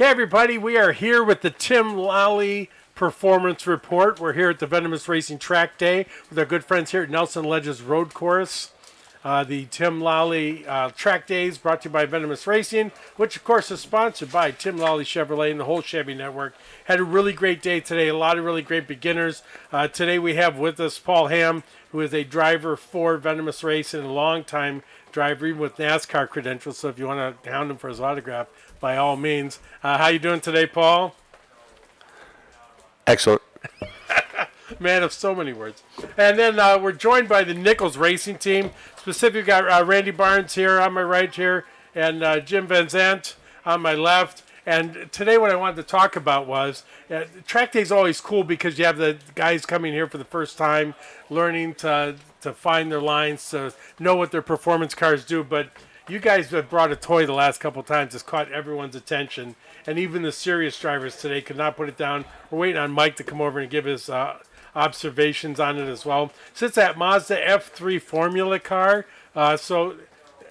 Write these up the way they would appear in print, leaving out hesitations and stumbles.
Okay, everybody, we are here with the Tim Lally Performance Report. We're here at the Venomous Racing Track Day with our good friends here at Nelson Ledges Road Course. The Tim Lally Track Days brought to you by Venomous Racing, which of course is sponsored by Tim Lally Chevrolet and the whole Chevy network. Had a really great day today, a lot of really great beginners. Today we have with us Paul Ham, who is a driver for Venomous Racing, a long-time driver, even with NASCAR credentials, so if you want to hound him for his autograph, by all means. How you doing today, Paul? Excellent. Man of so many words. And then we're joined by the Nichols Racing Team. Specifically, got Randy Barnes here on my right here, and Jim Van Zandt on my left. And today what I wanted to talk about was, track day is always cool because you have the guys coming here for the first time, learning to find their lines, to know what their performance cars do. But you guys have brought a toy the last couple times that's caught everyone's attention. And even the serious drivers today could not put it down. We're waiting on Mike to come over and give his observations on it as well. So it's that Mazda F3 Formula car. So,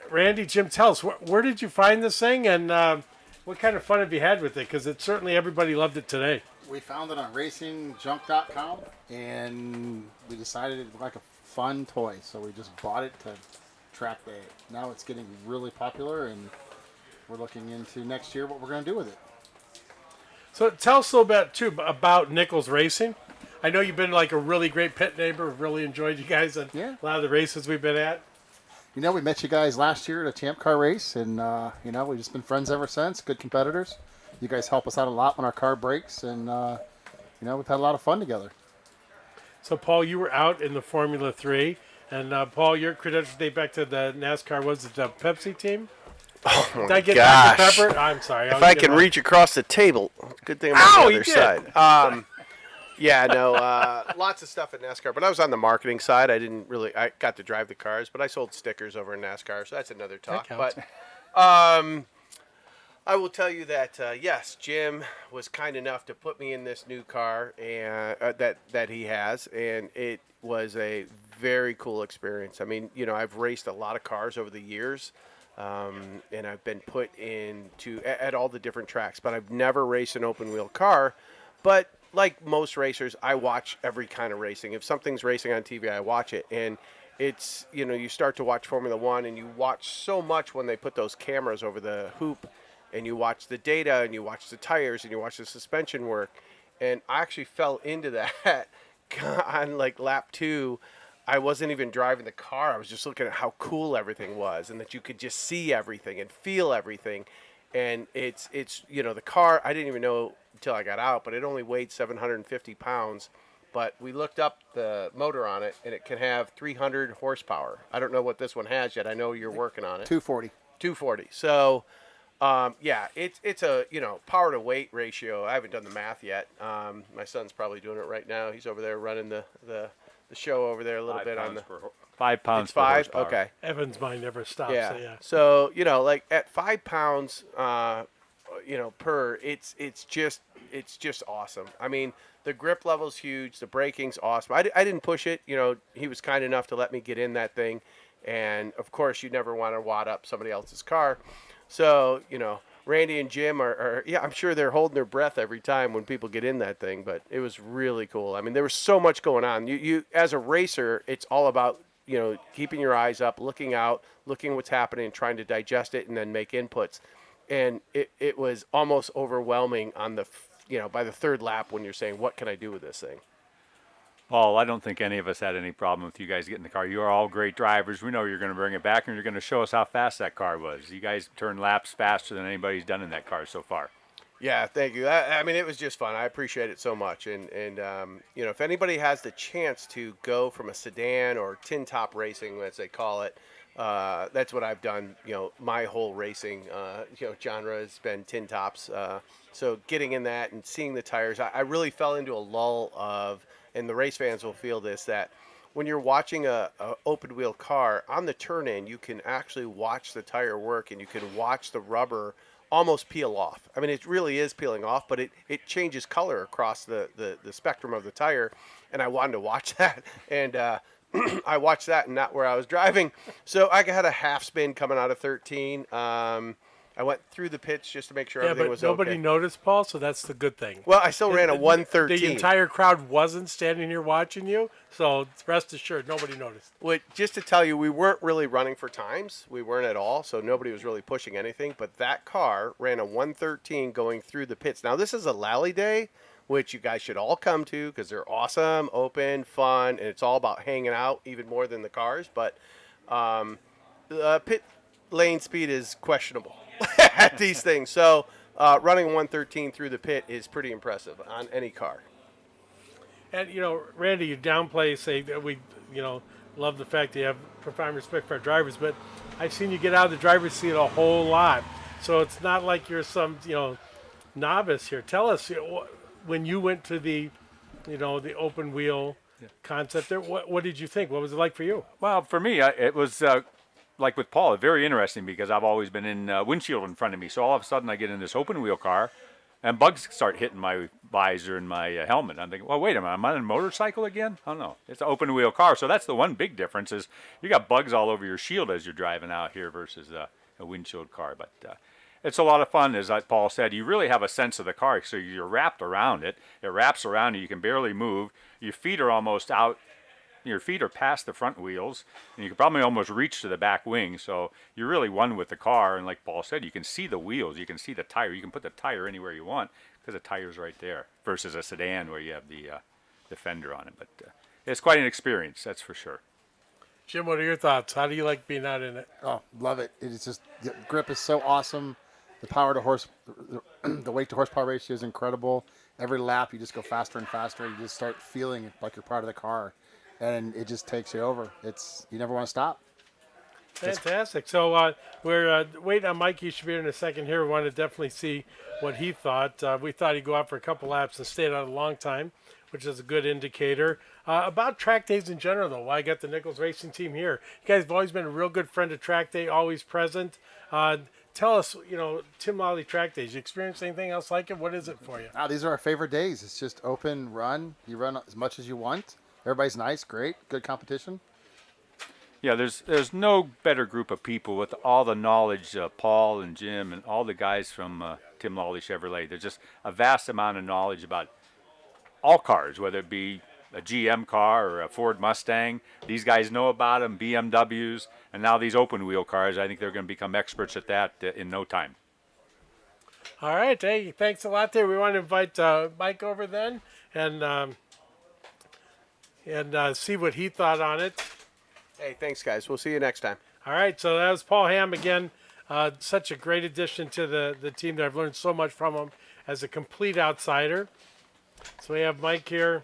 Randy, Jim, tell us, where did you find this thing, and what kind of fun have you had with it? Because it certainly everybody loved it today. We found it on racingjunk.com, and we decided it looked like a fun toy, so we just bought it to track day. Now it's getting really popular, and we're looking into next year what we're going to do with it. So tell us a little bit, too, about Nichols Racing. I know you've been like a really great pit neighbor. We've really enjoyed you guys at a lot of the races we've been at. You know, we met you guys last year at a Champ Car race, and, you know, we've just been friends ever since, good competitors. You guys help us out a lot when our car breaks, and, you know, we've had a lot of fun together. So, Paul, you were out in the Formula 3, and, Paul, your credentials date back to the NASCAR, was it the Pepsi team? Oh, Did my I get gosh. Dr. Pepper? I'm sorry. If I can reach across the table, good thing I'm on the other side. Yeah, no, lots of stuff at NASCAR, but I was on the marketing side. I got to drive the cars, but I sold stickers over in NASCAR, so that's another talk. But I will tell you that, yes, Jim was kind enough to put me in this new car and that he has, and it was a very cool experience. I mean, you know, I've raced a lot of cars over the years, and I've been put into at all the different tracks, but I've never raced an open-wheel car. But like most racers, I watch every kind of racing. If something's racing on TV, I watch it. And it's, you know, you start to watch Formula One, and you watch so much when they put those cameras over the hoop, and you watch the data, and you watch the tires, and you watch the suspension work. And I actually fell into that on like lap 2. I wasn't even driving the car. I was just looking at how cool everything was, and that you could just see everything and feel everything. And it's you know, the car, I didn't even know until I got out, but it only weighed 750 pounds. But we looked up the motor on it, and it can have 300 horsepower. I don't know what this one has yet. I know you're working on it. 240. 240. So, yeah, it's a, you know, power to weight ratio. I haven't done the math yet. My son's probably doing it right now. He's over there running the show over there a little bit on the 5 pounds. It's 5. Horsepower. Okay. Evan's mind never stops. Yeah. So you know, like at 5 pounds, you know, per, it's just awesome. I mean, the grip level's huge. The braking's awesome. I didn't push it. You know, he was kind enough to let me get in that thing, and of course, you never want to wad up somebody else's car. So you know, Randy and Jim are yeah, I'm sure they're holding their breath every time when people get in that thing, but it was really cool. I mean, there was so much going on. You as a racer, it's all about, you know, keeping your eyes up, looking out, looking what's happening, trying to digest it, and then make inputs. And it was almost overwhelming on the, you know, by the third lap when you're saying, what can I do with this thing? Paul, I don't think any of us had any problem with you guys getting the car. You are all great drivers. We know you're going to bring it back, and you're going to show us how fast that car was. You guys turned laps faster than anybody's done in that car so far. Yeah, thank you. I mean, it was just fun. I appreciate it so much. And you know, if anybody has the chance to go from a sedan or tin top racing, as they call it, that's what I've done. You know, my whole racing, you know, genre has been tin tops. So getting in that and seeing the tires, I really fell into a lull of, and the race fans will feel this, that when you're watching a open wheel car on the turn in, you can actually watch the tire work, and you can watch the rubber almost peel off. I mean, it really is peeling off, but it changes color across the spectrum of the tire, and I wanted to watch that, and I watched that and not where I was driving. So I had a half spin coming out of 13. I I went through the pits just to make sure Yeah, everything but was nobody okay. noticed, Paul, so that's the good thing. Well, I still ran a The 113. entire crowd wasn't standing here watching you, so rest assured, nobody noticed. Which, just to tell you, we weren't really running for times. We weren't at all, so nobody was really pushing anything. But that car ran a 113 going through the pits. Now, this is a Lally Day, which you guys should all come to because they're awesome, open, fun, and it's all about hanging out even more than the cars. But the pit lane speed is questionable at these things. So running 113 through the pit is pretty impressive on any car. And, Randy, you say that we, love the fact that you have profound respect for our drivers, but I've seen you get out of the driver's seat a whole lot. So it's not like you're some, novice here. Tell us, when you went to the, the open wheel concept there, what did you think? What was it like for you? Well, for me, it was like with Paul, very interesting because I've always been in windshield in front of me. So all of a sudden I get in this open wheel car and bugs start hitting my visor and my helmet. I'm thinking, well, wait a minute, am I on a motorcycle again? Oh, no, it's an open wheel car. So that's the one big difference is you got bugs all over your shield as you're driving out here versus a windshield car. But it's a lot of fun, as Paul said. You really have a sense of the car. So you're wrapped around it. It wraps around you. You can barely move. Your feet are almost out. Your feet are past the front wheels, and you can probably almost reach to the back wing. So you're really one with the car. And like Paul said, you can see the wheels. You can see the tire. You can put the tire anywhere you want because the tire's right there versus a sedan where you have the fender on it. But it's quite an experience, that's for sure. Jim, what are your thoughts? How do you like being out in it? Oh, love it. It is just, the grip is so awesome. The power to the weight to horsepower ratio is incredible. Every lap you just go faster and faster. You just start feeling it like you're part of the car. And it just takes you over. You never want to stop. Fantastic. So we're waiting on Mike. He should be here in a second here. We want to definitely see what he thought. We thought he'd go out for a couple laps and stayed out a long time, which is a good indicator. About track days in general, though, why I got the Nichols Racing Team here. You guys have always been a real good friend of track day, always present. Tell us, Tim Lally track days. You experienced anything else like it? What is it for you? These are our favorite days. It's just open, run. You run as much as you want. Everybody's nice, great, good competition. Yeah, there's no better group of people with all the knowledge, Paul and Jim and all the guys from Tim Lally Chevrolet. There's just a vast amount of knowledge about all cars, whether it be a GM car or a Ford Mustang. These guys know about them, BMWs, and now these open wheel cars. I think they're going to become experts at that in no time. All right. Hey, thanks a lot there. We want to invite Mike over then and see what he thought on it. Hey, thanks, guys. We'll see you next time. All right, so that was Paul Hamm again. Such a great addition to the team that I've learned so much from him as a complete outsider. So we have Mike here.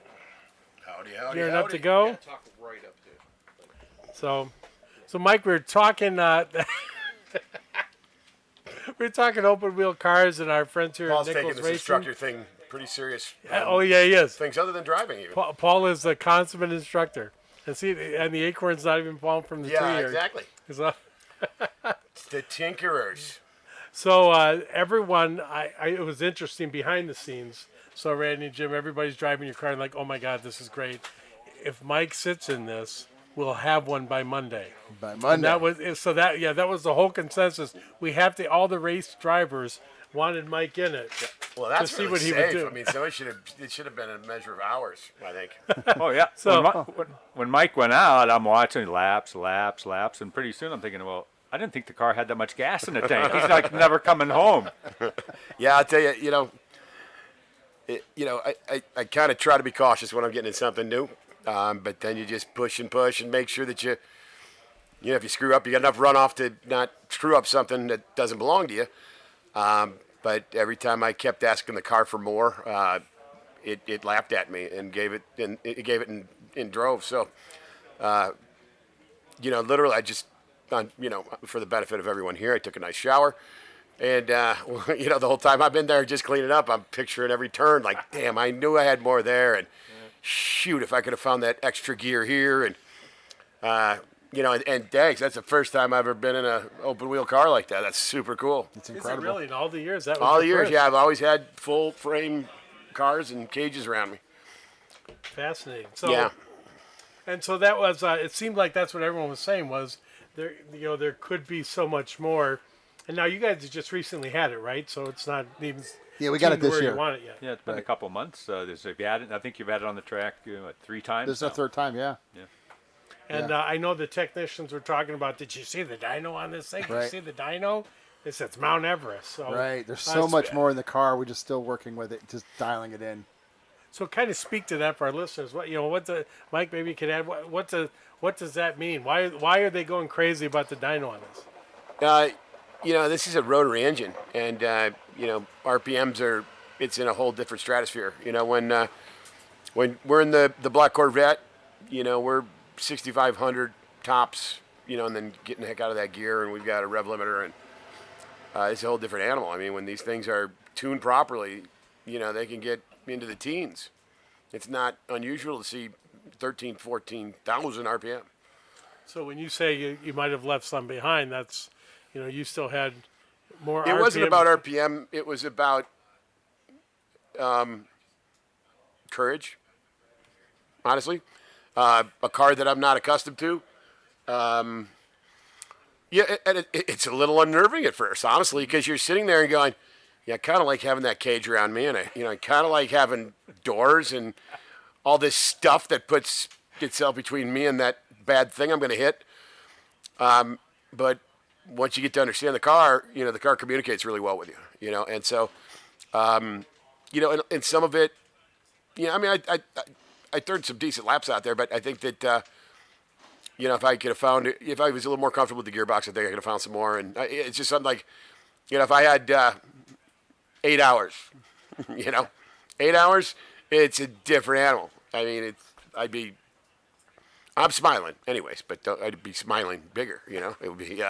Howdy, Gearing up to go. Yeah, talk right up to. So Mike, we were talking. We were talking open wheel cars and our friends here Paul's at taking Nichols this Racing. instructor thing pretty serious. Oh yeah, he is. Things other than driving, even. Paul is a consummate instructor, and the acorn's not even falling from the tree here. Exactly. So, It's the tinkerers. So everyone, it was interesting behind the scenes. So Randy and Jim, everybody's driving your car and like, oh my God, this is great. If Mike sits in this, we'll have one by Monday. By And Monday. that was the whole consensus. We have to. All the race drivers wanted Mike in it. Well, that's see really what he would safe. do. I mean, it should have been a measure of hours, I think. Oh, yeah. So- when Mike went out, I'm watching laps, and pretty soon I'm thinking, well, I didn't think the car had that much gas in the tank. He's like never coming home. Yeah, I'll tell you, I kind of try to be cautious when I'm getting in something new. But then you just push and make sure that if you screw up, you got enough runoff to not screw up something that doesn't belong to you. But every time I kept asking the car for more, it laughed at me and gave it and drove. So, literally, I just, for the benefit of everyone here, I took a nice shower. And, the whole time I've been there just cleaning up, I'm picturing every turn like, damn, I knew I had more there. And shoot, if I could have found that extra gear here. And, and thanks, that's the first time I've ever been in an open wheel car like that. That's super cool. It's Is it incredible. really in all the years? That was All your the years, first? yeah, I've always had full frame cars and cages around me. Fascinating. So, Yeah. And so that was. It seemed like that's what everyone was saying was there. There could be so much more. And now you guys have just recently had it, right? So it's not even Yeah, we got it tuned to this where year. You want it yet. Yeah, it's been a Right. couple months. If you had it, I think you've had it on the track what, 3 times. This is our now? third time, yeah. And Yeah. I know the technicians were talking about, did you see the dyno on this thing? Did you Right. see the dyno? They said it's Mount Everest. So, Right. There's so it's- much more in the car. We're just still working with it, just dialing it in. So kind of speak to that for our listeners. What's a Mike? Maybe you could add. What does that mean? Why are they going crazy about the dyno on this? This is a rotary engine, and RPMs it's in a whole different stratosphere. When we're in the Black Corvette, we're 6,500 tops, and then getting the heck out of that gear, and we've got a rev limiter, and it's a whole different animal. I mean, when these things are tuned properly, they can get into the teens. It's not unusual to see 13, 14,000 RPM. So when you say you might have left some behind, that's you still had more. It wasn't RPM. about RPM. It was about courage, honestly. A car that I'm not accustomed to. It's a little unnerving at first, honestly, because you're sitting there and going, I kind of like having that cage around me, and I kind of like having doors and all this stuff that puts itself between me and that bad thing I'm going to hit. But once you get to understand the car, the car communicates really well with you, and so, and some of it, I turned some decent laps out there, but I think that, if I was a little more comfortable with the gearbox, I think I could have found some more. And it's just something like, if I had 8 hours, 8 hours, it's a different animal. I mean, I'm smiling anyways, but I'd be smiling bigger, it would be,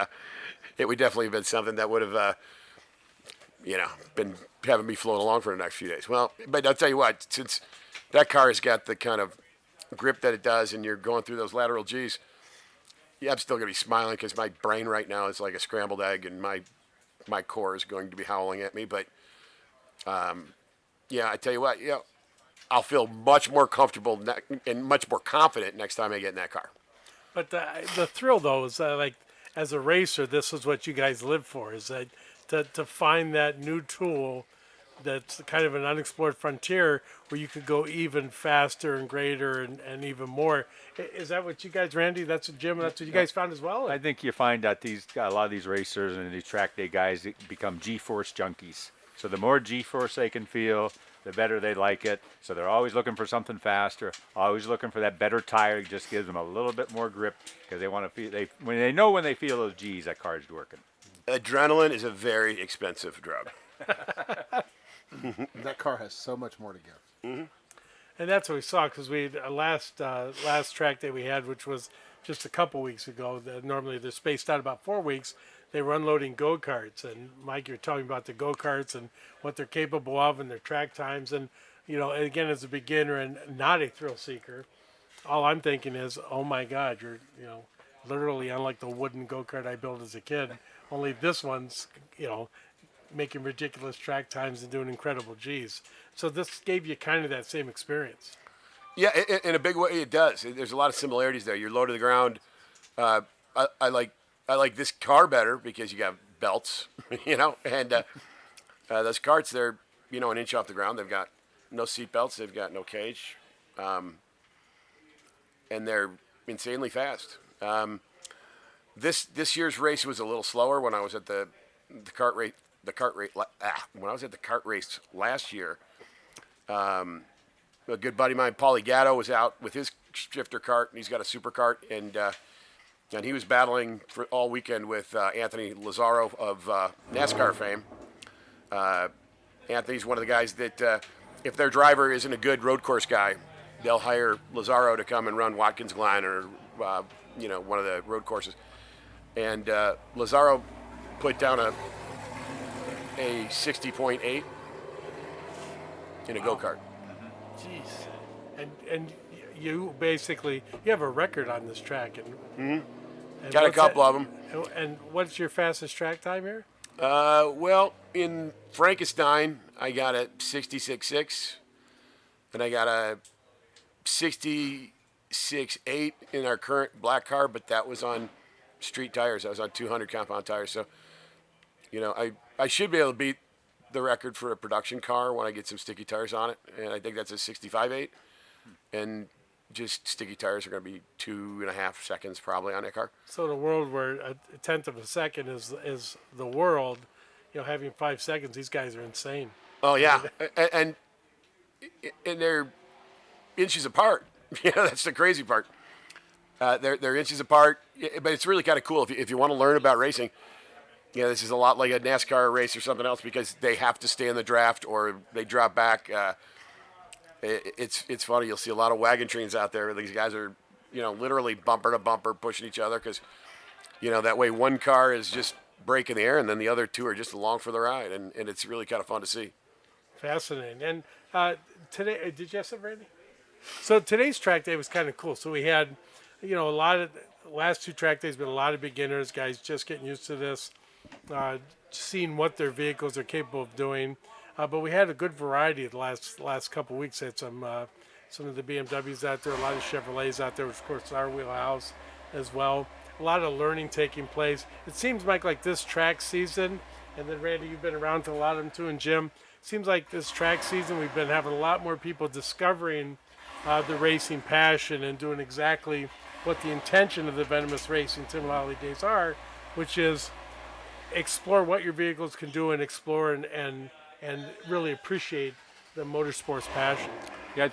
it would definitely have been something that would have, been having me float along for the next few days. Well, but I'll tell you what, since that car has got the kind of grip that it does, and you're going through those lateral G's, I'm still going to be smiling because my brain right now is like a scrambled egg, and my core is going to be howling at me. But, I tell you what, I'll feel much more comfortable and much more confident next time I get in that car. But the thrill, though, is like as a racer, this is what you guys live for: is that to find that new tool that's kind of an unexplored frontier where you could go even faster and greater and even more. Is that what you guys, Randy? That's what Jim. That's what you guys found as well. I think you find that a lot of these racers and these track day guys become G-force junkies. So the more G-force they can feel, the better they like it. So they're always looking for something faster, always looking for that better tire. It just gives them a little bit more grip because they want to feel. When they feel those G's, that car's working. Adrenaline is a very expensive drug. That car has so much more to give. Mm-hmm. And that's what we saw because we last track day we had, which was just a couple weeks ago. Normally they're spaced out about 4 weeks. They were unloading go-karts, and Mike, you're talking about the go-karts and what they're capable of and their track times. And again, as a beginner and not a thrill seeker, all I'm thinking is, oh my God, you're literally unlike the wooden go-kart I built as a kid. Only this one's making ridiculous track times and doing incredible G's. So this gave you kind of that same experience. Yeah, in a big way, it does. There's a lot of similarities there. You're low to the ground. I like this car better because you got belts, and those karts, they're, an inch off the ground. They've got no seat belts. They've got no cage. And they're insanely fast. This year's race was a little slower when I was at the kart race. When I was at the kart race last year, a good buddy of mine, Paulie Gatto, was out with his shifter kart, and he's got a super kart, and he was battling for all weekend with Anthony Lazzaro of NASCAR fame. Anthony's one of the guys that if their driver isn't a good road course guy, they'll hire Lazzaro to come and run Watkins Glen or one of the road courses. And Lazzaro put down a 60.8 in a go-kart. Jeez. And you basically, you have a record on this track. And Got a what's couple that- of them. And what's your fastest track time here? Well, in Frankenstein, I got a 66.6, and I got a 66.8 in our current black car, but that was on street tires. I was on 200 compound tires, so I should be able to beat the record for a production car when I get some sticky tires on it, and I think that's a 65.8, and just sticky tires are going to be 2.5 seconds probably on that car. So the world where a tenth of a second is the world, having 5 seconds, these guys are insane. Oh yeah, and they're inches apart. That's the crazy part. They're inches apart, but it's really kind of cool if you want to learn about racing. This is a lot like a NASCAR race or something else because they have to stay in the draft or they drop back. It's funny. You'll see a lot of wagon trains out there. These guys are, literally bumper to bumper pushing each other because, that way one car is just breaking the air and then the other two are just along for the ride. And it's really kind of fun to see. Fascinating. And today, did you have something, Randy? So today's track day was kind of cool. So we had, a lot of, last two track days been a lot of beginners, guys just getting used to this. Seeing what their vehicles are capable of doing, but we had a good variety the last couple of weeks. Had some of the BMWs out there, a lot of Chevrolets out there, of course our wheelhouse as well. A lot of learning taking place. It seems like this track season, and then Randy, you've been around to a lot of them too, and Jim. Seems like this track season we've been having a lot more people discovering the racing passion and doing exactly what the intention of the Venomous Racing Tim Lally Days are, which is explore what your vehicles can do and explore and really appreciate the motorsports passion. Yeah,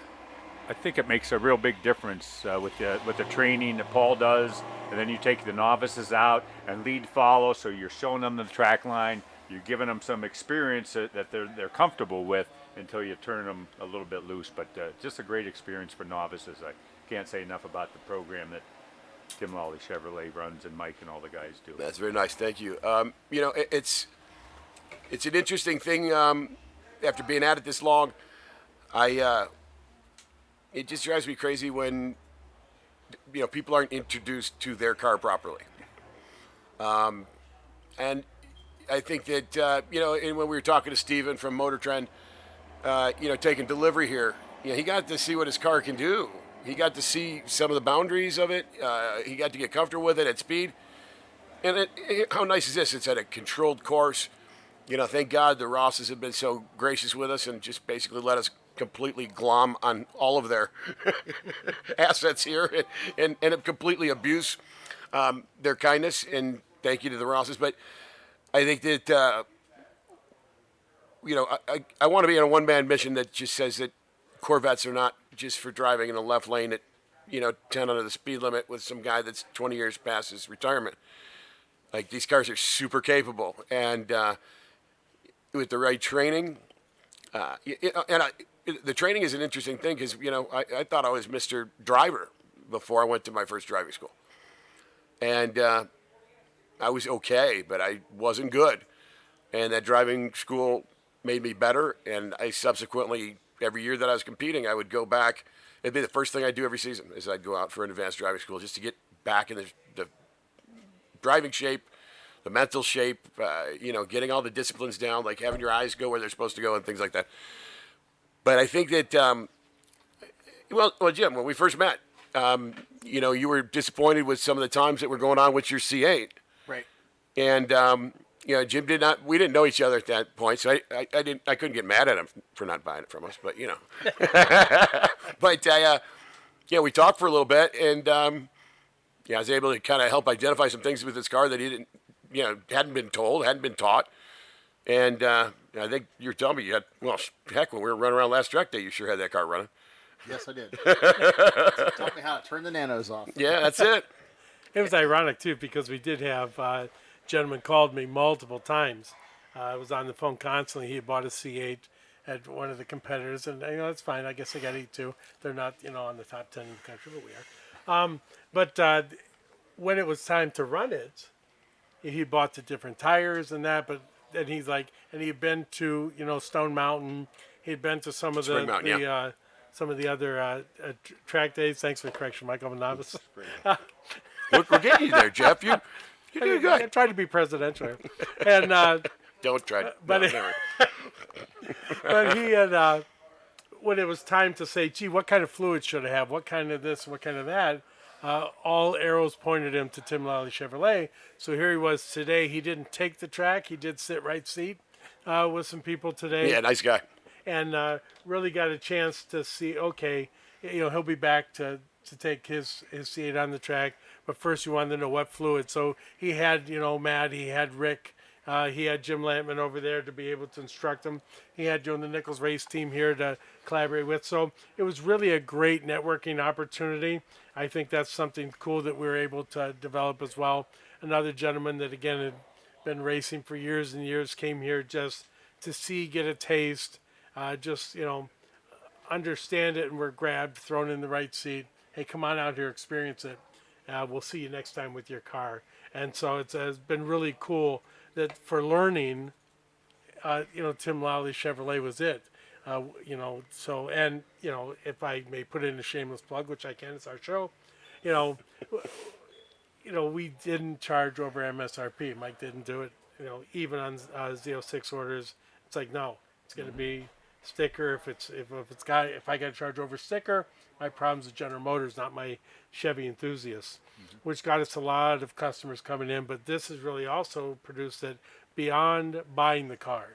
I think it makes a real big difference with the training that Paul does, and then you take the novices out and lead follow, so you're showing them the track line, you're giving them some experience that they're comfortable with until you turn them a little bit loose. But just a great experience for novices. I can't say enough about the program that Tim Lally Chevrolet runs and Mike and all the guys do. That's very nice. Thank you. It's an interesting thing. After being at it this long, it just drives me crazy when people aren't introduced to their car properly. And I think that and when we were talking to Steven from Motor Trend, taking delivery here, he got to see what his car can do. He got to see some of the boundaries of it. He got to get comfortable with it at speed. And how nice is this? It's at a controlled course. Thank God the Rosses have been so gracious with us and just basically let us completely glom on all of their assets here and completely abuse their kindness. And thank you to the Rosses. But I think that, I want to be on a one-man mission that just says that Corvettes are not just for driving in the left lane at, 10 under the speed limit with some guy that's 20 years past his retirement. Like, these cars are super capable. And with the right training, the training is an interesting thing because, I thought I was Mr. Driver before I went to my first driving school. And I was okay, but I wasn't good. And that driving school made me better, and I subsequently, every year that I was competing, I would go back. It'd be the first thing I'd do every season is I'd go out for an advanced driving school just to get back in the driving shape, the mental shape, getting all the disciplines down, like having your eyes go where they're supposed to go and things like that. But I think that, well, Jim, when we first met, you were disappointed with some of the times that were going on with your C8. Right. And, Jim we didn't know each other at that point, so I couldn't get mad at him for not buying it from us, but, But, we talked for a little bit, and, I was able to kind of help identify some things with this car that he didn't, hadn't been told, hadn't been taught. And I think you were telling me you had, heck, when we were running around last track day, you sure had that car running. Yes, I did. Taught me how to turn the nanos off. Yeah, that's it. It was ironic too because we did have gentleman called me multiple times. I was on the phone constantly. He had bought a C8 at one of the competitors, and that's fine. I guess I got to eat too. They're not on the top 10 in the country, but we are. But when it was time to run it, he bought the different tires and that. But then he's like, and he had been to Stone Mountain. He'd been to some of some of the other track days. Thanks for the correction, Mike. I'm a novice. We're getting you there, Jeff. You do good. I tried to be presidential here. And don't try to. But he had when it was time to say, gee, what kind of fluid should I have? What kind of this? What kind of that? all arrows pointed him to Tim Lally Chevrolet. So here he was today. He didn't take the track. He did sit right seat with some people today. Yeah, nice guy. And really got a chance to see, okay, he'll be back to take his seat on the track. But first, you wanted to know what fluid. So he had, Matt, he had Rick, he had Jim Lampman over there to be able to instruct him. He had the Nichols race team here to collaborate with. So it was really a great networking opportunity. I think that's something cool that we were able to develop as well. Another gentleman that, again, had been racing for years and years came here just to see, get a taste, understand it, and we're grabbed, thrown in the right seat. Hey, come on out here, experience it. We'll see you next time with your car. And so it's been really cool that for learning, Tim Lally Chevrolet was it. So, and, if I may put in a shameless plug, which I can, it's our show, we didn't charge over MSRP. Mike didn't do it, even on Z06 orders. It's like, no, it's going to be sticker. If I got to charge over sticker, my problem's with General Motors, not my Chevy enthusiasts, which got us a lot of customers coming in. But this has really also produced it beyond buying the car.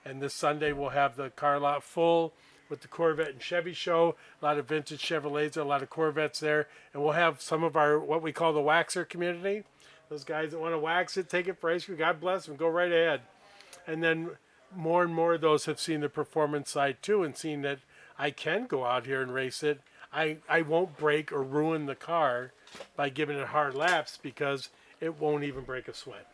And this Sunday we'll have the car lot full with the Corvette and Chevy show, a lot of vintage Chevrolets, a lot of Corvettes there. And we'll have some of our, what we call the waxer community. Those guys that want to wax it, take it for ice cream, God bless them, go right ahead. And then more and more of those have seen the performance side too, and seen that I can go out here and race it. I won't break or ruin the car by giving it hard laps because it won't even break a sweat.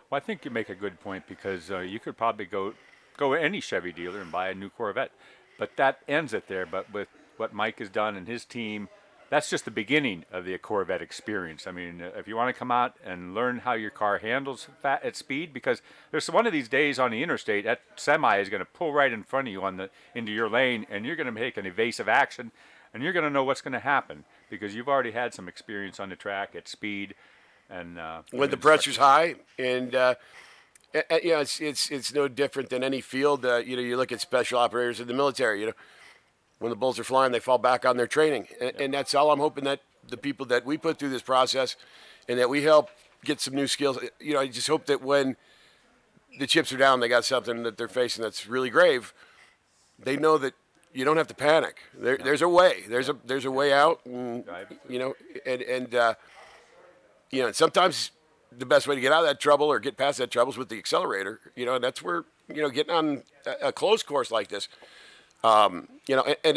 Well, I think you make a good point because you could probably go to any Chevy dealer and buy a new Corvette, but that ends it there. But with what Mike has done and his team, that's just the beginning of the Corvette experience. I mean, if you want to come out and learn how your car handles at speed, because there's one of these days on the interstate, that semi is going to pull right in front of you into your lane, and you're going to make an evasive action, and you're going to know what's going to happen because you've already had some experience on the track at speed. And when the pressure's high, and it's no different than any field. You look at special operators in the military. When the bulls are flying, they fall back on their training. And that's all I'm hoping that the people that we put through this process and that we help get some new skills, I just hope that when the chips are down, they got something that they're facing that's really grave, they know that you don't have to panic. There's a way. There's a way out. And, and sometimes the best way to get out of that trouble or get past that trouble is with the accelerator. And that's where, getting on a closed course like this, and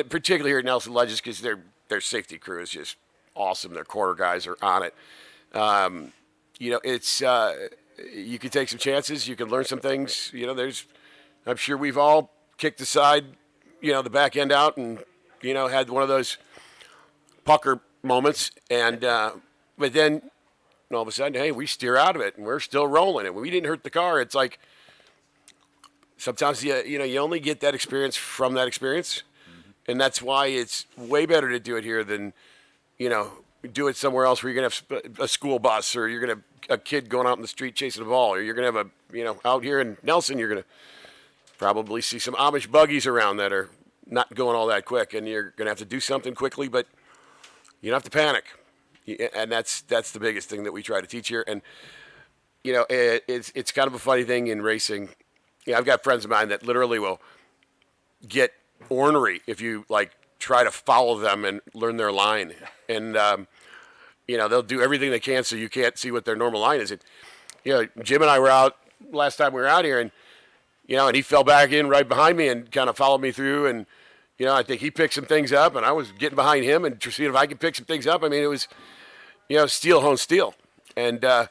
particularly here at Nelson Ledges, because their safety crew is just awesome. Their quarter guys are on it. It's you can take some chances. You can learn some things. I'm sure we've all kicked aside, the back end out and, had one of those pucker moments. And but then all of a sudden, hey, we steer out of it and we're still rolling it. We didn't hurt the car. It's like, sometimes you only get that experience from that experience, and that's why it's way better to do it here than do it somewhere else where you're gonna have a school bus or you're gonna have a kid going out in the street chasing a ball, or you're gonna have out here in Nelson you're gonna probably see some Amish buggies around that are not going all that quick, and you're gonna have to do something quickly, but you don't have to panic, and that's the biggest thing that we try to teach here. And it's kind of a funny thing in racing. I've got friends of mine that literally will get ornery if you try to follow them and learn their line, and they'll do everything they can so you can't see what their normal line is. And Jim and I were out last time we were out here, and and he fell back in right behind me and kind of followed me through, and I think he picked some things up, and I was getting behind him and seeing if I could pick some things up. I mean, it was steel hone steel, and I've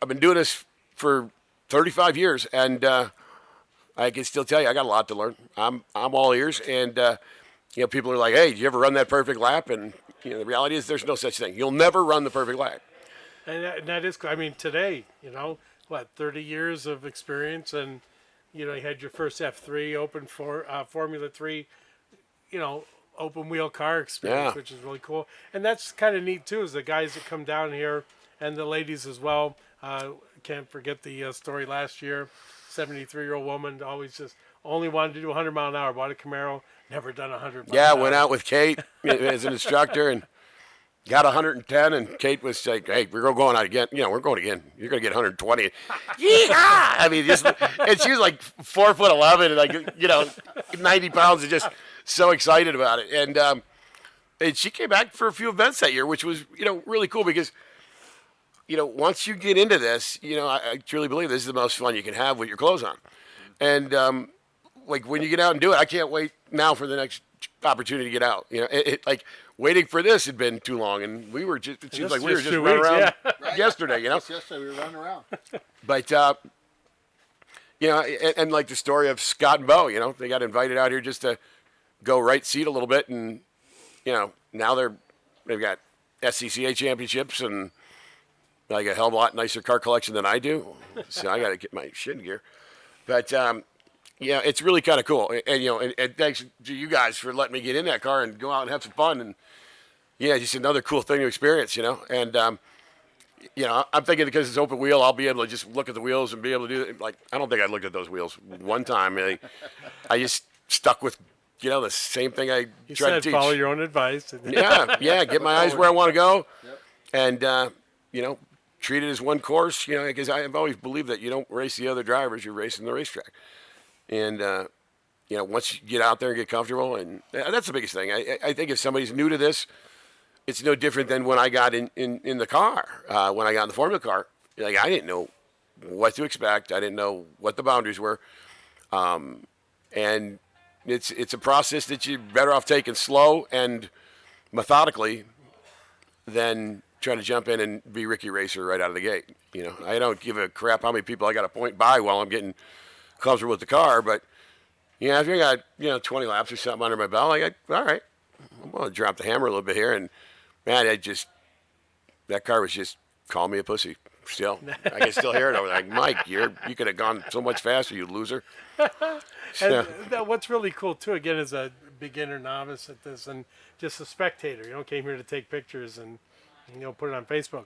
been doing this for 35 years, and I can still tell you I got a lot to learn. I'm all ears, and people are like, "Hey, did you ever run that perfect lap?" And the reality is, there's no such thing. You'll never run the perfect lap. And that is, I mean, today, 30 years of experience, and you had your first F3 open for Formula 3, open wheel car experience, which is really cool. And that's kind of neat too, is the guys that come down here and the ladies as well. Can't forget the story last year. 73-year-old woman only wanted to do 100 mile an hour. Bought a Camaro, never done 100. Yeah, went out with Kate as an instructor, and got 110, and Kate was like, "Hey, we're going out again. We're going again. You're going to get 120." Yeehaw! I mean, and she was like 4'11" and like 90 pounds, and just so excited about it. And she came back for a few events that year, which was really cool because once you get into this, I truly believe this is the most fun you can have with your clothes on. And like when you get out and do it, I can't wait now for the next opportunity to get out. Like waiting for this had been too long, and we were just. It seems like we were just running around yesterday. Just yesterday we were running around. But and like the story of Scott and Bo, they got invited out here just to go right seat a little bit, and now they've got SCCA championships and like a hell of a lot nicer car collection than I do. So I got to get my shit in gear. But it's really kind of cool, and thanks to you guys for letting me get in that car and go out and have some fun, and just another cool thing to experience, And I'm thinking because it's open wheel, I'll be able to just look at the wheels and be able to do it. Like I don't think I looked at those wheels one time. I just stuck with the same thing I tried to teach. Follow your own advice. Get my eyes where I want to go, Yep. and treat it as one course. Because I've always believed that you don't race the other drivers, you're racing the racetrack. And once you get out there and get comfortable, and that's the biggest thing. I think if somebody's new to this, it's no different than when I got in the car. When I got in the Formula car, like I didn't know what to expect. I didn't know what the boundaries were, and it's a process that you're better off taking slow and methodically than trying to jump in and be Ricky Racer right out of the gate. I don't give a crap how many people I got to point by while I'm getting comfortable with the car, but if you got 20 laps or something under my belt, all right, I'm gonna drop the hammer a little bit here, and man, that car was just calling me a pussy. Still, I can still hear it. I was like, Mike, you could have gone so much faster, you loser. And what's really cool too, again, as a beginner novice at this, and just a spectator, came here to take pictures and put it on Facebook.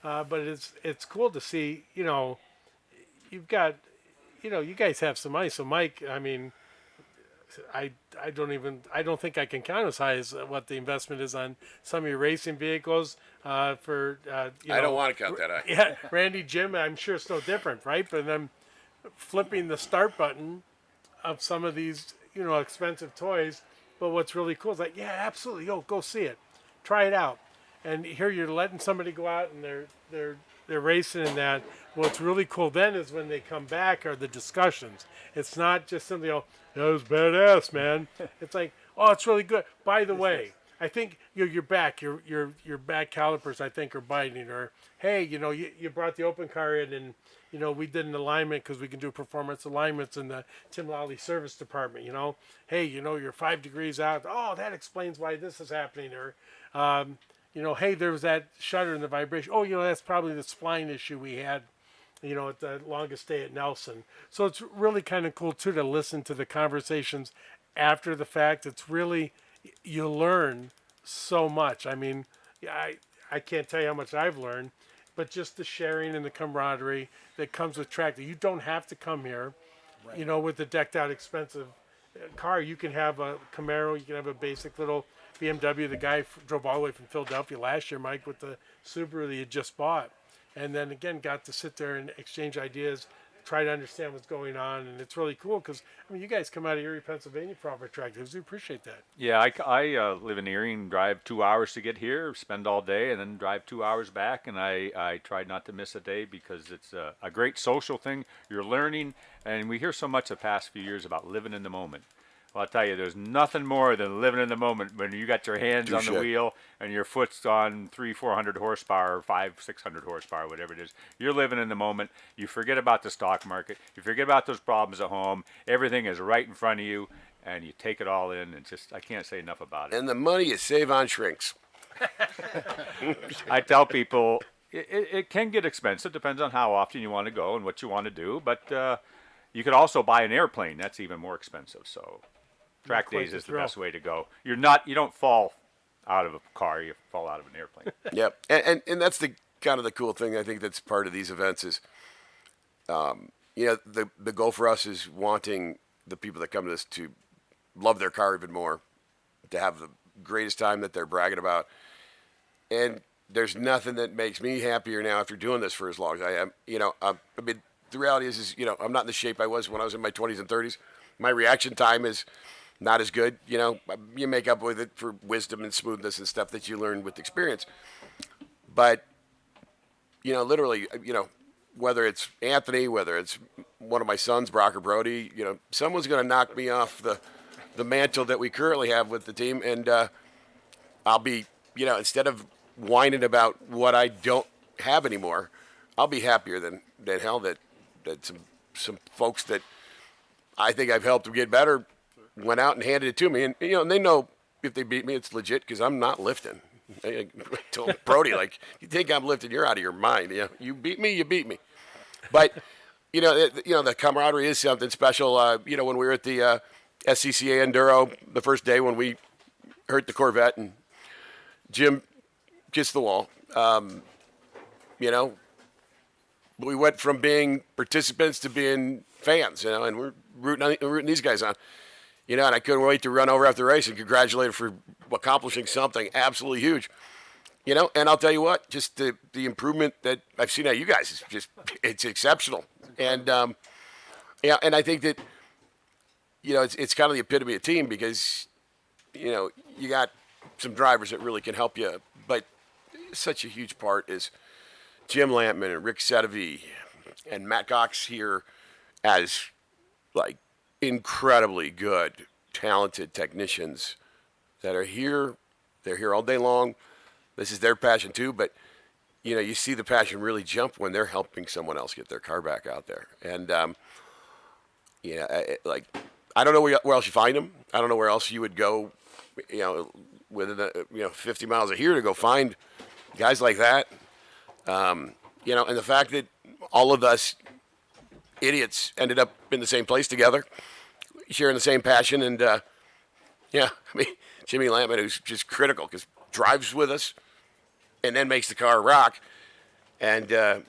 But it's cool to see, you've got, you guys have some money. So Mike, I mean, I don't think I can count as high as what the investment is on some of your racing vehicles. I don't want to count that high. Yeah, Randy, Jim, I'm sure it's no different, right? But then flipping the start button of some of these, expensive toys. But what's really cool is like, yeah, absolutely, go see it, try it out. And here you're letting somebody go out and they're racing in that. What's really cool then is when they come back are the discussions. It's not just something, that was badass, man. It's like, oh, it's really good. By the way, I think your back calipers, I think, are biting. Or, hey, you brought the open car in and, we did an alignment because we can do performance alignments in the Tim Lally service department, Hey, you're 5 degrees out. Oh, that explains why this is happening. Or, hey, there was that shudder and the vibration. Oh, that's probably the spline issue we had, at the longest day at Nelson. So it's really kind of cool, too, to listen to the conversations after the fact. It's really, you learn so much. I mean, I can't tell you how much I've learned, but just the sharing and the camaraderie that comes with track. You don't have to come here, with a decked out expensive car. You can have a Camaro, you can have a basic little BMW. The guy drove all the way from Philadelphia last year, Mike, with the Subaru that he had just bought. And then again, got to sit there and exchange ideas, try to understand what's going on. And it's really cool because, you guys come out of Erie, Pennsylvania for our tractors. We appreciate that. Yeah, I live in Erie and drive 2 hours to get here, spend all day, and then drive 2 hours back. And I try not to miss a day because it's a great social thing. You're learning, and we hear so much the past few years about living in the moment. Well, I'll tell you, there's nothing more than living in the moment when you got your hands on the wheel and your foot's on 300-400 horsepower, 500-600 horsepower, whatever it is. You're living in the moment. You forget about the stock market. You forget about those problems at home. Everything is right in front of you, and you take it all in. And just, I can't say enough about it. And the money you save on shrinks. I tell people it can get expensive. Depends on how often you want to go and what you want to do. But you could also buy an airplane. That's even more expensive. So track days is the best way to go. You don't fall out of a car, you fall out of an airplane. Yep. And that's the kind of the cool thing I think that's part of these events is, the goal for us is wanting the people that come to this to love their car even more, to have the greatest time that they're bragging about. And there's nothing that makes me happier now after doing this for as long as I am. I mean, the reality is, I'm not in the shape I was when I was in my 20s and 30s. My reaction time is not as good. You make up with it for wisdom and smoothness and stuff that you learn with experience. But, literally, whether it's Anthony, whether it's one of my sons, Brock or Brody, someone's going to knock me off the mantle that we currently have with the team. And I'll be, instead of whining about what I don't have anymore, I'll be happier than hell that some folks that I think I've helped them get better went out and handed it to me. And, and they know if they beat me, it's legit because I'm not lifting. I told Brody, you think I'm lifting, you're out of your mind. You beat me, you beat me. But, the camaraderie is something special. When we were at the SCCA Enduro the first day when we hurt the Corvette and Jim kissed the wall, we went from being participants to being fans, and we're rooting these guys on. And I couldn't wait to run over after the race and congratulate them for accomplishing something absolutely huge. And I'll tell you what, just the improvement that I've seen out of you guys is it's exceptional. And, and I think that, it's kind of the epitome of team because, you got some drivers that really can help you. But such a huge part is Jim Lampman and Rick Sedavi and Matt Cox here as, incredibly good, talented technicians that are here. They're here all day long. This is their passion too, but you see the passion really jump when they're helping someone else get their car back out there. And I don't know where else you find them. I don't know where else you would go, within 50 miles of here to go find guys like that. And the fact that all of us idiots ended up in the same place together, sharing the same passion. And, Jimmy Lampman, who's just critical because drives with us and then makes the car rock. And, a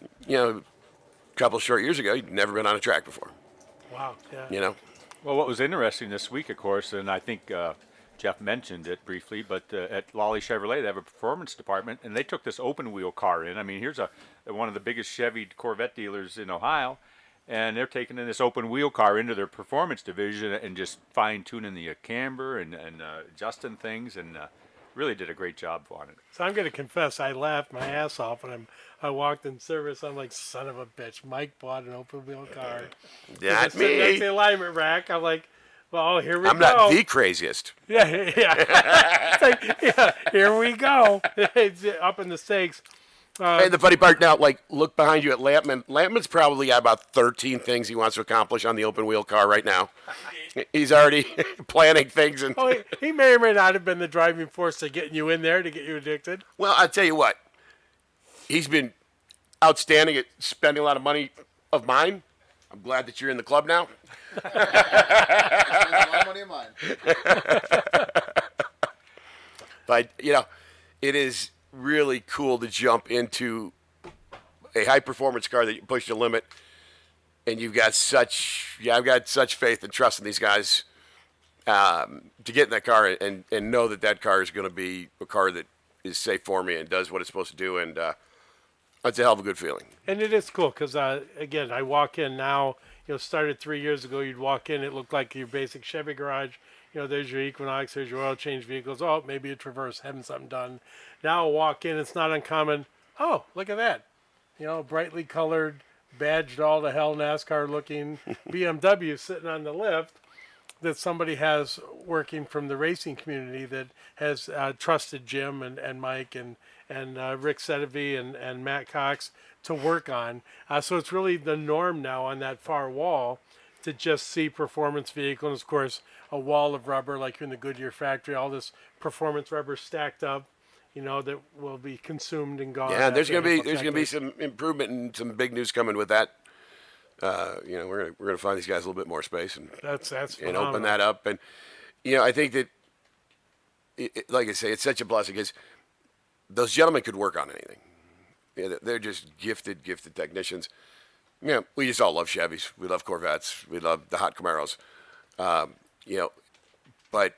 couple of short years ago, he'd never been on a track before. Wow. Yeah. Well, what was interesting this week, of course, and I think Jeff mentioned it briefly, but at Lally Chevrolet, they have a performance department, and they took this open-wheel car in. I mean, here's one of the biggest Chevy Corvette dealers in Ohio, and they're taking in this open-wheel car into their performance division and just fine-tuning the camber and adjusting things, and really did a great job on it. So I'm going to confess, I laughed my ass off when I walked in service. I'm like, son of a bitch, Mike bought an open-wheel car. Not me. That's the alignment rack. I'm like, well, here we go. I'm not the craziest. Yeah. It's like, here we go. It's up in the stakes. And the funny part now, look behind you at Lampman. Lampman's probably got about 13 things he wants to accomplish on the open wheel car right now. He's already planning things. And he may or may not have been the driving force to getting you in there, to get you addicted. Well, I'll tell you what. He's been outstanding at spending a lot of money of mine. I'm glad that you're in the club now. Spending a lot of money of mine. But, it is really cool to jump into a high-performance car that you push the limit, and I've got such faith and trust in these guys to get in that car and know that car is going to be a car that is safe for me and does what it's supposed to do, and that's a hell of a good feeling. And it is cool because, again, I walk in now, started 3 years ago, you'd walk in, it looked like your basic Chevy garage. There's your Equinox, there's your oil change vehicles. Oh, maybe a Traverse, having something done. Now I walk in, it's not uncommon. Oh, look at that. Brightly colored, badged all to hell NASCAR looking BMW sitting on the lift that somebody has working from the racing community that has trusted Jim and Mike and Rick Sedavi and Matt Cox to work on. So it's really the norm now on that far wall to just see performance vehicle. And of course, a wall of rubber like in the Goodyear factory, all this performance rubber stacked up, that will be consumed and gone. Yeah, there's gonna be some improvement and some big news coming with that. We're gonna find these guys a little bit more space and that's and open that up. And I think that, like I say, it's such a blessing because those gentlemen could work on anything. They're just gifted technicians. We just all love Chevys. We love Corvettes. We love the hot Camaros. But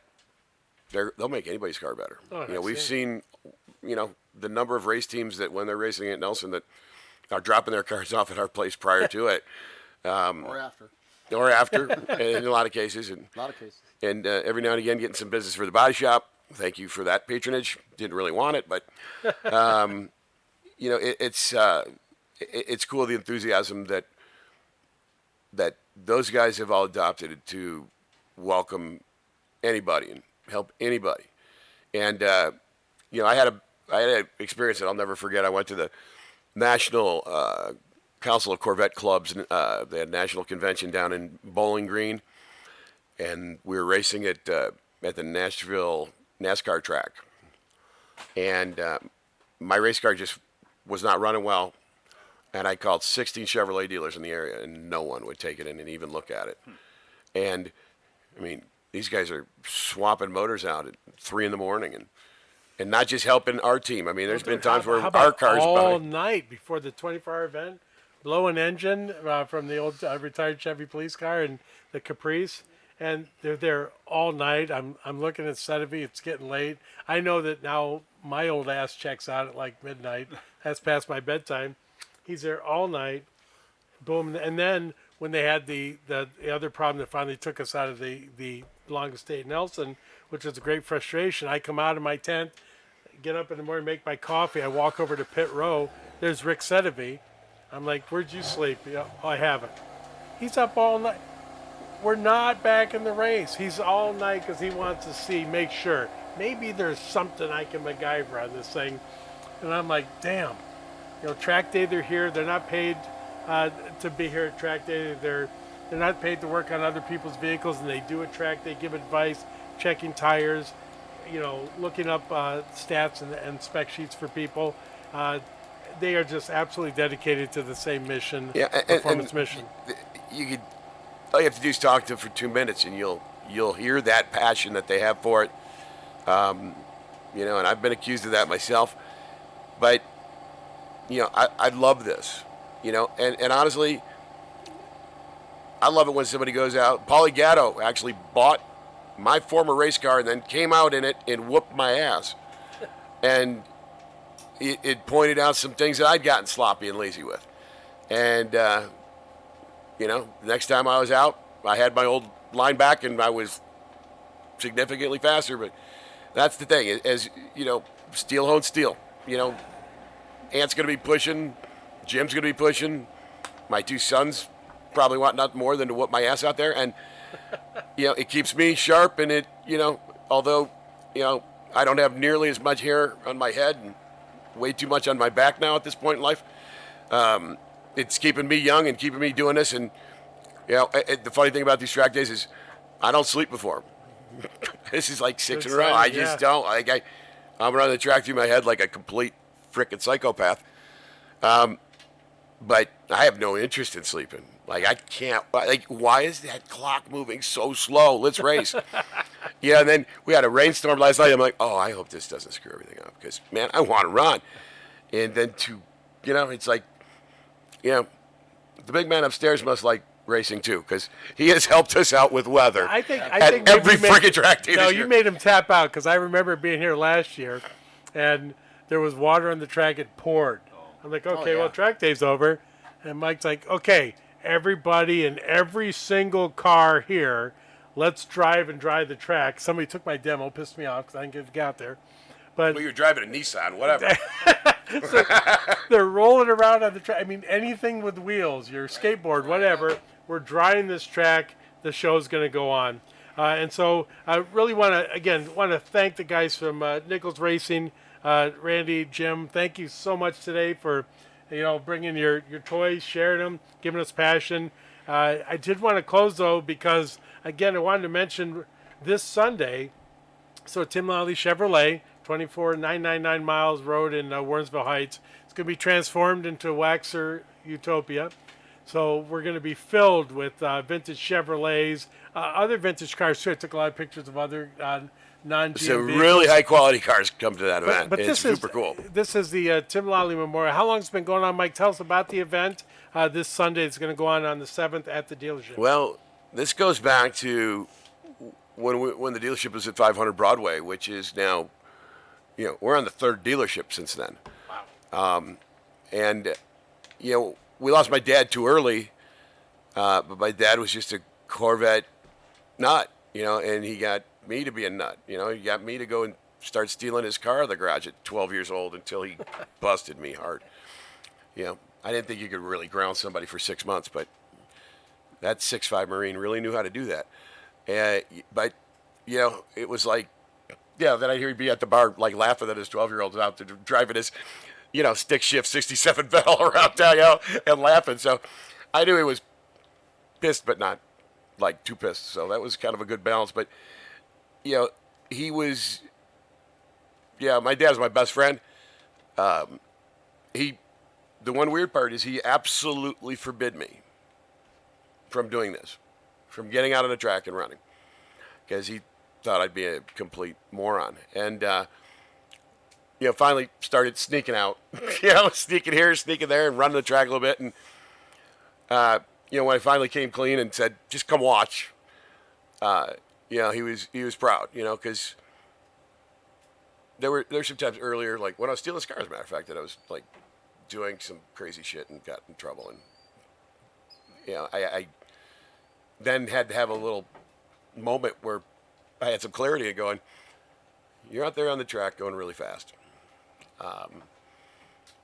they'll make anybody's car better. Oh, we've seen, the number of race teams that when they're racing at Nelson that are dropping their cars off at our place prior to it, Or after. or after, in a lot of cases, and A lot of cases. every now and again getting some business for the body shop. Thank you for that patronage. Didn't really want it, but it's cool the enthusiasm that those guys have all adopted to welcome anybody and help anybody. And I had an experience that I'll never forget. I went to the National Council of Corvette Clubs, and they had a national convention down in Bowling Green, and we were racing at the Nashville NASCAR track. And my race car just was not running well. And I called 16 Chevrolet dealers in the area, and no one would take it in and even look at it. And, I mean, these guys are swapping motors out at 3 in the morning and not just helping our team. I mean, there's been times where our cars all night before the 24-hour event, blow an engine from the old retired Chevy police car and the Caprice, and they're there all night. I'm looking at Sedevy. It's getting late. I know that now my old ass checks out at like midnight. That's past my bedtime. He's there all night, boom. And then when they had the other problem that finally took us out of the longest day at Nelson, which was a great frustration, I come out of my tent, get up in the morning, make my coffee. I walk over to pit row. There's Rick Sedevy. I'm like, where'd you sleep? Oh, I haven't. He's up all night. We're not back in the race. He's all night because he wants to make sure. Maybe there's something I can MacGyver on this thing. And I'm like, damn. Track day, they're here. They're not paid to be here at track day. They're not paid to work on other people's vehicles, and they do at track day, give advice, checking tires, looking up stats and spec sheets for people. They are just absolutely dedicated to the same mission, performance mission. All you have to do is talk to them for 2 minutes, and you'll hear that passion that they have for it. And I've been accused of that myself, but I love this, and honestly, I love it when somebody goes out. Paulie Gatto actually bought my former race car and then came out in it and whooped my ass. And it pointed out some things that I'd gotten sloppy and lazy with. And, next time I was out, I had my old line back and I was significantly faster. But that's the thing, steel hone steel, Ant's going to be pushing. Jim's going to be pushing. My 2 sons probably want nothing more than to whoop my ass out there. And, it keeps me sharp. And although, I don't have nearly as much hair on my head and way too much on my back now at this point in life, it's keeping me young and keeping me doing this. And, the funny thing about these track days is I don't sleep before. This is like 6 in a row. I just don't. I'm running the track through my head like a complete frickin' psychopath. But I have no interest in sleeping. Like, I can't. Like, why is that clock moving so slow? Let's race. And then we had a rainstorm last night. I'm like, oh, I hope this doesn't screw everything up because, man, I want to run. And then it's like, the big man upstairs must like racing too because he has helped us out with weather. I think every freaking track day. No, you made him tap out because I remember being here last year, and there was water on the track. It poured. I'm like, okay, well, track day's over. And Mike's like, okay, everybody in every single car here, let's drive the track. Somebody took my demo, pissed me off because I didn't get out there. But well, you're driving a Nissan, whatever. So they're rolling around on the track. I mean, anything with wheels, your skateboard, whatever. We're driving this track. The show's going to go on. And so I really want to thank the guys from Nichols Racing. Randy, Jim, thank you so much today for, bringing your toys, sharing them, giving us passion. I did want to close though because again I wanted to mention this Sunday. So Tim Lally Chevrolet, 24999 miles road in Warrensville Heights. It's going to be transformed into Waxer Utopia. So we're going to be filled with vintage Chevrolets, other vintage cars too. I took a lot of pictures of other non-GM So vehicles. really high quality cars come to that event. But it's super cool. This is the Tim Lally Memorial. How long has it been going on, Mike? Tell us about the event this Sunday. It's going to go on the 7th at the dealership. Well, this goes back to when the dealership was at 500 Broadway, which is now, we're on the third dealership since then. Wow. And, we lost my dad too early, but my dad was just a Corvette nut, and he got me to be a nut. He got me to go and start stealing his car out of the garage at 12 years old until he busted me hard. I didn't think you could really ground somebody for 6 months, but that 6'5" Marine really knew how to do that. But, it was like, then I hear he'd be at the bar, like, laughing that his 12-year-old's out there driving his, stick shift 67 Bell around town, and laughing. So I knew he was pissed, but not, like, too pissed. So that was kind of a good balance. But, he was, my dad was my best friend. The one weird part is he absolutely forbid me from doing this, from getting out on the track and running, because he thought I'd be a complete moron. And, finally started sneaking out, sneaking here, sneaking there, and running the track a little bit. And, when I finally came clean and said, just come watch, he was proud, because there were some times earlier, like when I was stealing cars, as a matter of fact, that I was like doing some crazy shit and got in trouble. And, I then had to have a little moment where I had some clarity and going, you're out there on the track going really fast.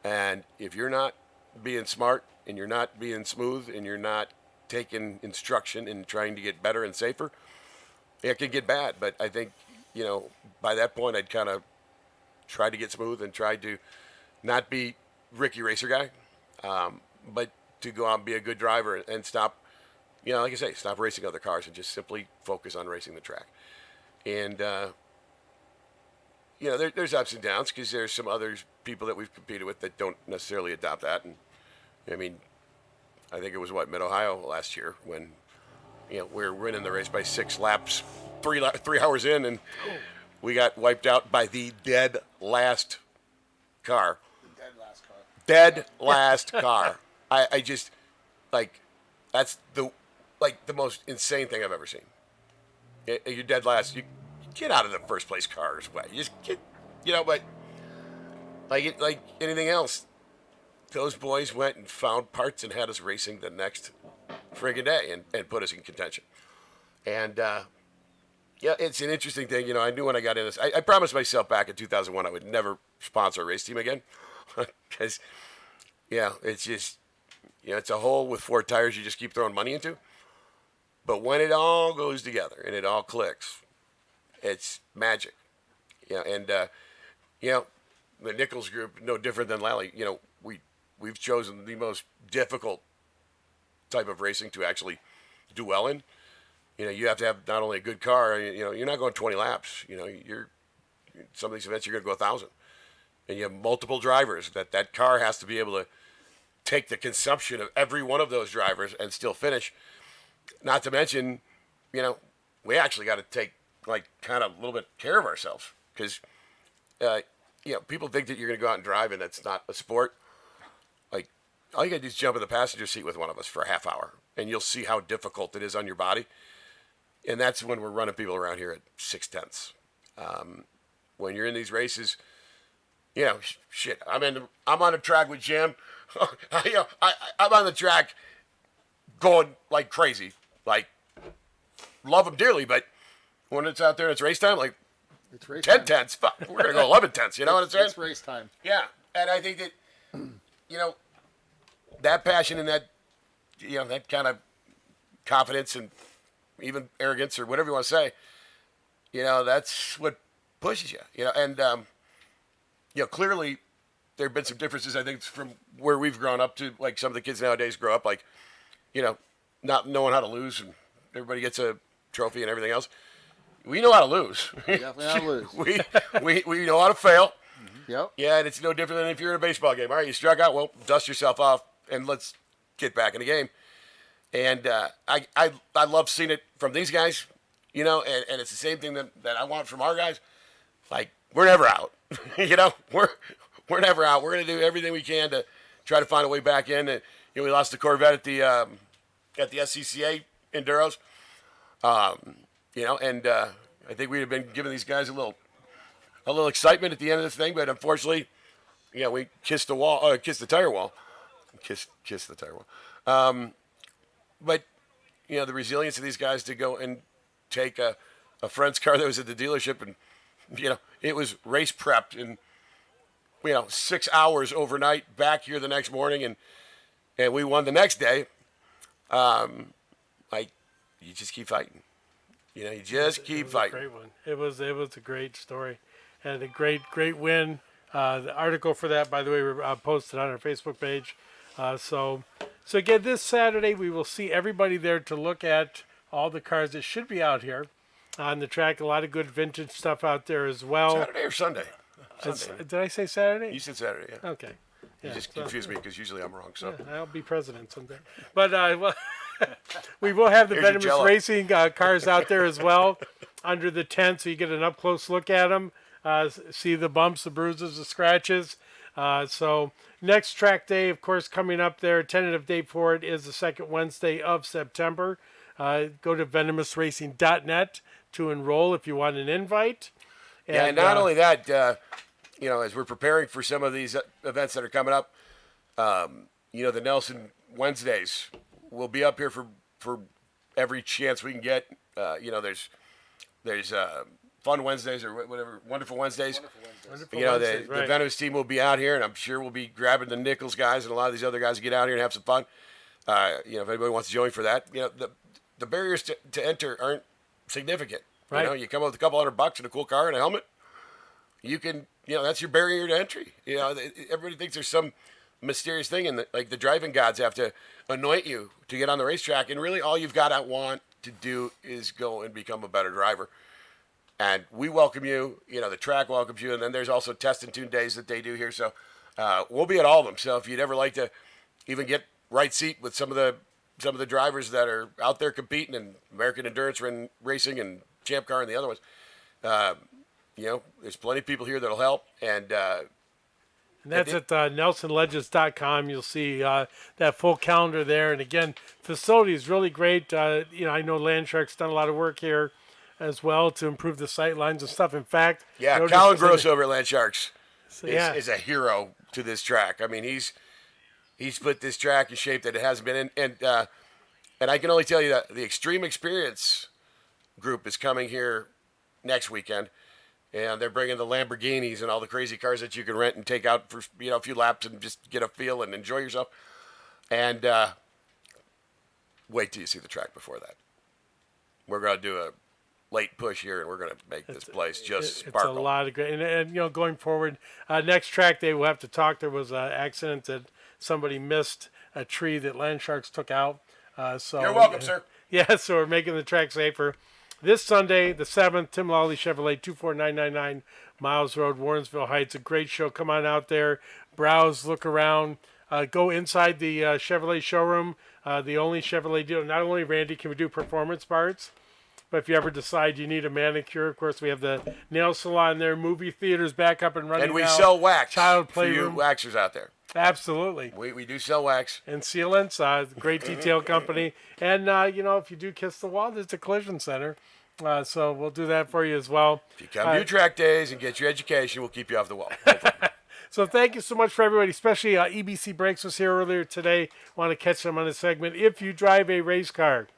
And if you're not being smart and you're not being smooth and you're not taking instruction and trying to get better and safer, it can get bad. But I think, by that point I'd kind of tried to get smooth and tried to not be Ricky Racer guy, but to go out and be a good driver and stop, like I say, stop racing other cars and just simply focus on racing the track. And, there's ups and downs because there's some other people that we've competed with that don't necessarily adopt that. And, I think it was, Mid-Ohio last year when, we were winning the race by 6 laps, 3 hours in, and we got wiped out by the dead last car. Dead last car. I just, that's the most insane thing I've ever seen. You're dead last. You get out of the first place car's way. You just get, but like anything else, those boys went and found parts and had us racing the next friggin' day and put us in contention. And, it's an interesting thing. I knew when I got in this, I promised myself back in 2001 I would never sponsor a race team again. Because, it's just, it's a hole with 4 tires you just keep throwing money into. But when it all goes together and it all clicks, it's magic. And, the Nichols group, no different than Lally, we've chosen the most difficult type of racing to actually do well in. You have to have not only a good car, you're not going 20 laps. Some of these events you're going to go 1,000. And you have multiple drivers that car has to be able to take the consumption of every one of those drivers and still finish. Not to mention, we actually got to take kind of a little bit care of ourselves because, people think that you're going to go out and drive and that's not a sport. All you got to do is jump in the passenger seat with one of us for a half hour and you'll see how difficult it is on your body. And that's when we're running people around here at 6/10. When you're in these races, shit. I'm on a track with Jim. I'm on the track going like crazy. Love him dearly, but when it's out there and it's race time, It's race 10 time. tenths. Fuck, we're going to go 11 tenths. You know what I'm saying? It's race time. Yeah. And I think that, that passion and that, that kind of confidence and even arrogance or whatever you want to say, that's what pushes you, And, clearly there have been some differences, I think, from where we've grown up to some of the kids nowadays grow up, not knowing how to lose and everybody gets a trophy and everything else. We know how to lose. Definitely how to lose. we know how to fail. Yep. Yeah, and it's no different than if you're in a baseball game. All right, you struck out. Well, dust yourself off and let's get back in the game. And I love seeing it from these guys, and it's the same thing that I want from our guys. We're never out. We're never out. We're going to do everything we can to try to find a way back in. And, we lost the Corvette at the SCCA Enduros. And I think we'd have been giving these guys a little a little excitement at the end of the thing, but unfortunately, we kissed the tire wall. Kiss the tire wall. But, the resilience of these guys to go and take a friend's car that was at the dealership and, it was race prepped and, 6 hours overnight, back here the next morning, and we won the next day. You just keep fighting. You just keep fighting. Great one. It was a great story, and a great win. The article for that, by the way, we posted on our Facebook page. So again, this Saturday we will see everybody there to look at all the cars that should be out here on the track. A lot of good vintage stuff out there as well. Saturday or Sunday? Sunday. Did I say Saturday? You said Saturday, yeah. Okay. You just confuse me because usually I'm wrong. So I'll be president someday. But we will have the Here's your Venomous Jell-O. Racing cars out there as well under the tent, so you get an up-close look at them, see the bumps, the bruises, the scratches. So next track day, of course, coming up there, tentative date for it is the second Wednesday of September. Go to venomousracing.net to enroll if you want an invite. and not only that, as we're preparing for some of these events that are coming up, the Nelson Wednesdays will be up here for every chance we can get. There's Fun Wednesdays or whatever, Wonderful Wednesdays. Wonderful Wednesdays, The right. Venomous team will be out here, and I'm sure we'll be grabbing the Nichols guys and a lot of these other guys to get out here and have some fun. If anybody wants to join for that, the barriers to enter aren't significant. Right. You come up with a couple $100 and a cool car and a helmet, you can, that's your barrier to entry. Everybody thinks there's some mysterious thing, and the driving gods have to anoint you to get on the racetrack, and really all you've got to want to do is go and become a better driver. And we welcome you. The track welcomes you, and then there's also test and tune days that they do here. So we'll be at all of them. So if you'd ever like to even get right seat with some of the drivers that are out there competing in American Endurance Racing and Champ Car and the other ones, there's plenty of people here that'll help. And that's at nelsonlegends.com. You'll see that full calendar there. And again, facility is really great. I know Landshark's done a lot of work here as well to improve the sight lines and stuff. In fact, Colin Gross over at Landsharks So, is a hero to this track. I mean, he's put this track in shape that it hasn't been in, and I can only tell you that the Extreme Experience group is coming here next weekend, and they're bringing the Lamborghinis and all the crazy cars that you can rent and take out for a few laps and just get a feel and enjoy yourself. And wait till you see the track before that. We're gonna do a late push here, and we're going to make this place just sparkle. It's a lot of great, and going forward, next track day we'll have to talk. There was an accident that somebody missed a tree that Landsharks took out. So you're welcome, sir. Yeah, so we're making the track safer. This Sunday, the 7th, Tim Lally Chevrolet, 24999 Miles Road, Warrensville Heights. A great show. Come on out there, browse, look around, go inside the Chevrolet showroom. The only Chevrolet dealer. Not only, Randy, can we do performance parts, but if you ever decide you need a manicure, of course, we have the nail salon there, movie theaters back up and running. And we now. sell wax. Child for you playroom. waxers out there. Absolutely. We do sell wax. And sealants, great detail company. And, if you do kiss the wall, there's a collision center. So we'll do that for you as well. If you come to your track days and get your education, we'll keep you off the wall. So thank you so much for everybody, especially EBC Brakes was here earlier today. Want to catch them on a segment. If you drive a race car,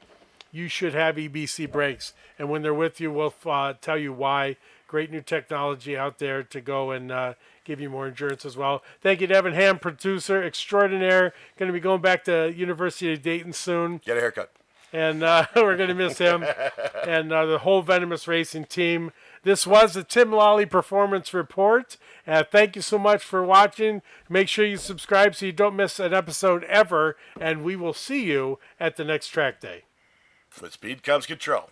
you should have EBC brakes. And when they're with you, we'll tell you why. Great new technology out there to go and give you more endurance as well. Thank you to Evan Ham, producer extraordinaire. Going to be going back to University of Dayton soon. Get a haircut. And we're going to miss him. And the whole Venomous Racing team. This was the Tim Lally Performance Report. Thank you so much for watching. Make sure you subscribe so you don't miss an episode ever. And we will see you at the next track day. With speed comes control.